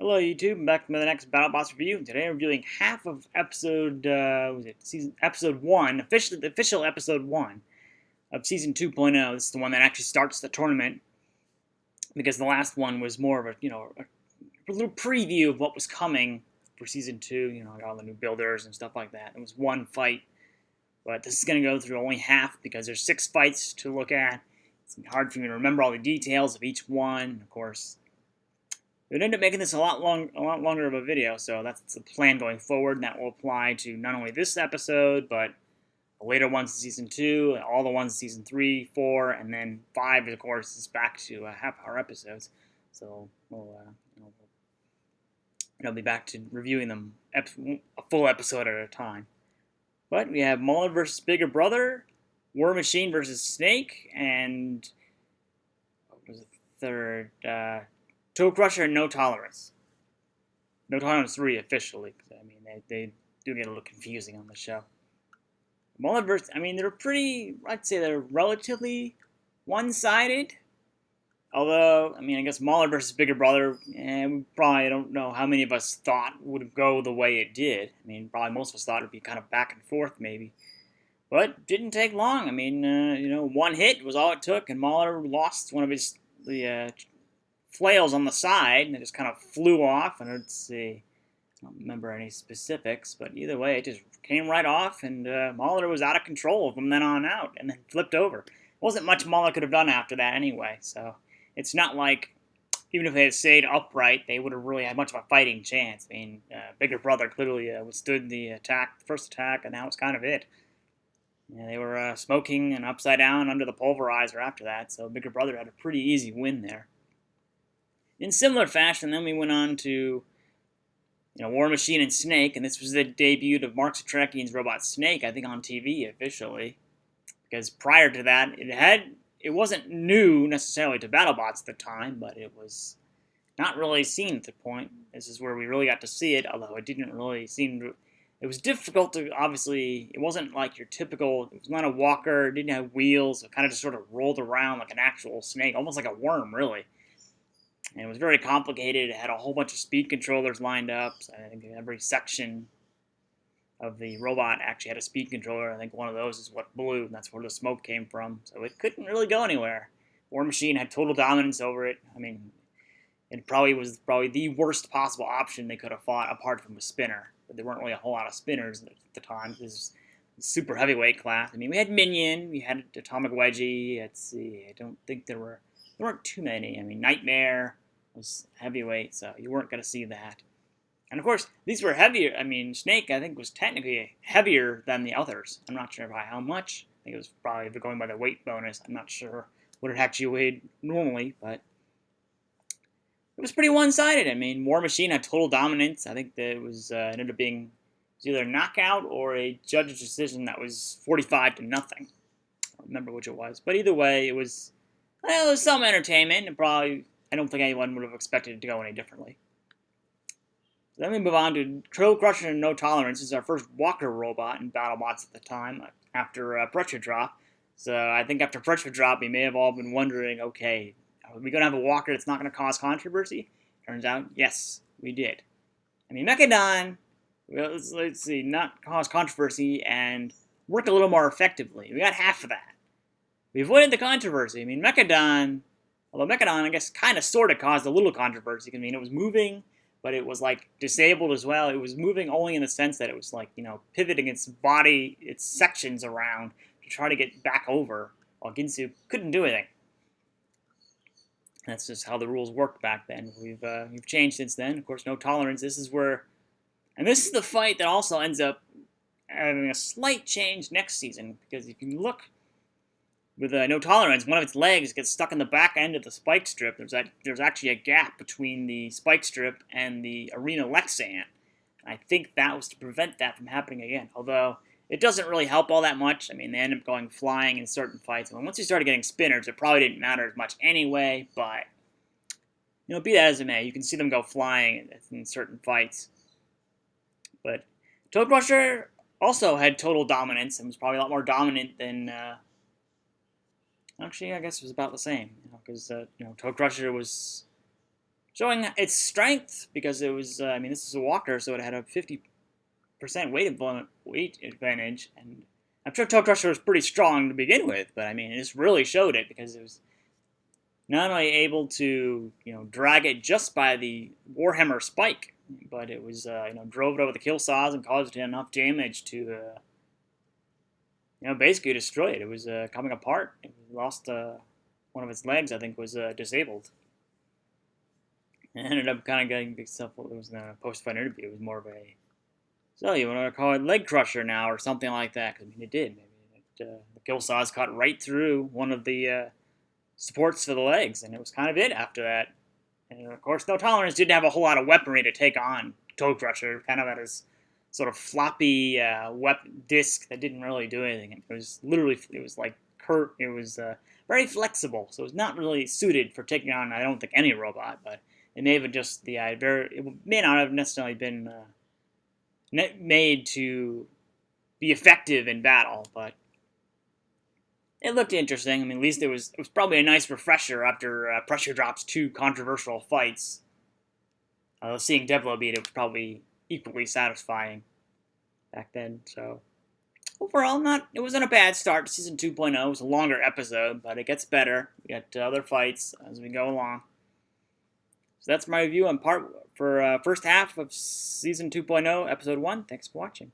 Hello YouTube, I'm back with the next BattleBots review. Today I'm reviewing half of episode, episode 1, the official episode 1 of Season 2.0. This is the one that actually starts the tournament, because the last one was more of a little preview of what was coming for Season 2, all the new builders and stuff like that. It was one fight, but this is going to go through only half because there's 6 fights to look at. It's hard for me to remember all the details of each one, of course. It would end up making this a lot longer of a video, so that's the plan going forward, and that will apply to not only this episode, but the later ones in Season 2, all the ones in Season 3, 4, and then 5, of course, is back to half-hour episodes. So I'll be back to reviewing them a full episode at a time. But we have Mauler versus Bigger Brother, War Machine versus Snake, and what was the third? Toe Crusher and No Tolerance. No Tolerance 3 officially. I mean, they do get a little confusing on the show. Multiverse, I'd say they're relatively one-sided. Although, I guess Mauler versus Bigger Brother, we probably don't know how many of us thought would go the way it did. Probably most of us thought it would be kind of back and forth, maybe. But it didn't take long. One hit was all it took, and Mauler lost one of the flails on the side, and it just kind of flew off. And let's see, I don't remember any specifics, but either way, it just came right off, and Mauler was out of control from then on out, and then flipped over. Wasn't much Mauler could have done after that anyway, so it's not like, even if they had stayed upright, they would have really had much of a fighting chance. Bigger Brother clearly withstood the first attack, and that was kind of it. Yeah, they were smoking and upside down under the pulverizer after that, so Bigger Brother had a pretty easy win there. In similar fashion, then we went on to War Machine and Snake, and this was the debut of Mark Zatrakian's robot Snake, I think, on TV officially. Because prior to that, it wasn't new necessarily to BattleBots at the time, but it was not really seen at the point. This is where we really got to see it, although it didn't really seem to. It was difficult to, obviously, it wasn't like your typical, it was not a walker, it didn't have wheels, it kind of just sort of rolled around like an actual snake, almost like a worm, really. And it was very complicated. It had a whole bunch of speed controllers lined up. So I think every section of the robot actually had a speed controller. I think one of those is what blew, and that's where the smoke came from. So it couldn't really go anywhere. War Machine had total dominance over it. It probably was the worst possible option they could have fought, apart from a spinner. But there weren't really a whole lot of spinners at the time. This was a super heavyweight class. We had Minion, we had Atomic Wedgie. Let's see, I don't think there weren't too many. Nightmare was heavyweight, so you weren't going to see that. And of course, these were heavier. Snake, I think, was technically heavier than the others. I'm not sure by how much. I think it was probably going by the weight bonus. I'm not sure what it actually weighed normally, but it was pretty one-sided. War Machine had total dominance. I think that it was ended up being either a knockout or a judge's decision that was 45-0. I don't remember which it was, but either way, it was some entertainment, and probably I don't think anyone would have expected it to go any differently. So then we move on to Toe Crusher and No Tolerance. This is our first walker robot in BattleBots at the time, after Pressure Drop. So I think after Pressure Drop, we may have all been wondering, okay, are we going to have a walker that's not going to cause controversy? Turns out, yes, we did. Mechadon, let's see, not cause controversy and work a little more effectively. We got half of that. We avoided the controversy. Mechadon, although Mechadon, I guess, kind of sort of caused a little controversy. It was moving, but it was disabled as well. It was moving only in the sense that it was pivoting its body, its sections around to try to get back over, while Ginsu couldn't do anything. That's just how the rules worked back then. We've changed since then. Of course, No Tolerance. This is the fight that also ends up having a slight change next season, because if you look with No Tolerance, one of its legs gets stuck in the back end of the spike strip. There's actually a gap between the spike strip and the arena Lexan. I think that was to prevent that from happening again. Although it doesn't really help all that much. They end up going flying in certain fights. Once you started getting spinners, it probably didn't matter as much anyway. But be that as it may, you can see them go flying in certain fights. But Toe Crusher also had total dominance and was probably a lot more dominant than. Actually, I guess it was about the same, because Toe Crusher was showing its strength because it was. I mean, this is a walker, so it had a 50% weight advantage, and I'm sure Toe Crusher was pretty strong to begin with, but I mean, it just really showed it because it was not only able to drag it just by the Warhammer spike, but it was drove it over the kill saws and caused enough damage to basically destroy it. It was coming apart. It lost one of its legs, I think, was disabled. And ended up kind of getting itself. It was in a post-fight interview. It was more of a, so you want to call it leg crusher now or something like that? Because I mean, it did. The kill saws cut right through one of the supports for the legs, and it was kind of it after that. And of course, No Tolerance didn't have a whole lot of weaponry to take on Toe Crusher. Kind of had his sort of floppy disc that didn't really do anything. It was literally, it was like it was very flexible, so it was not really suited for taking on, I don't think, any robot. But it may have just it may not have necessarily been made to be effective in battle, but it looked interesting. I mean, at least it was probably a nice refresher after Pressure Drop's 2 controversial fights. Seeing Devil beat it was probably equally satisfying back then. So overall, it wasn't a bad start to Season 2.0. It was a longer episode, but it gets better. We got other fights as we go along. So that's my review on first half of Season 2.0, Episode 1. Thanks for watching.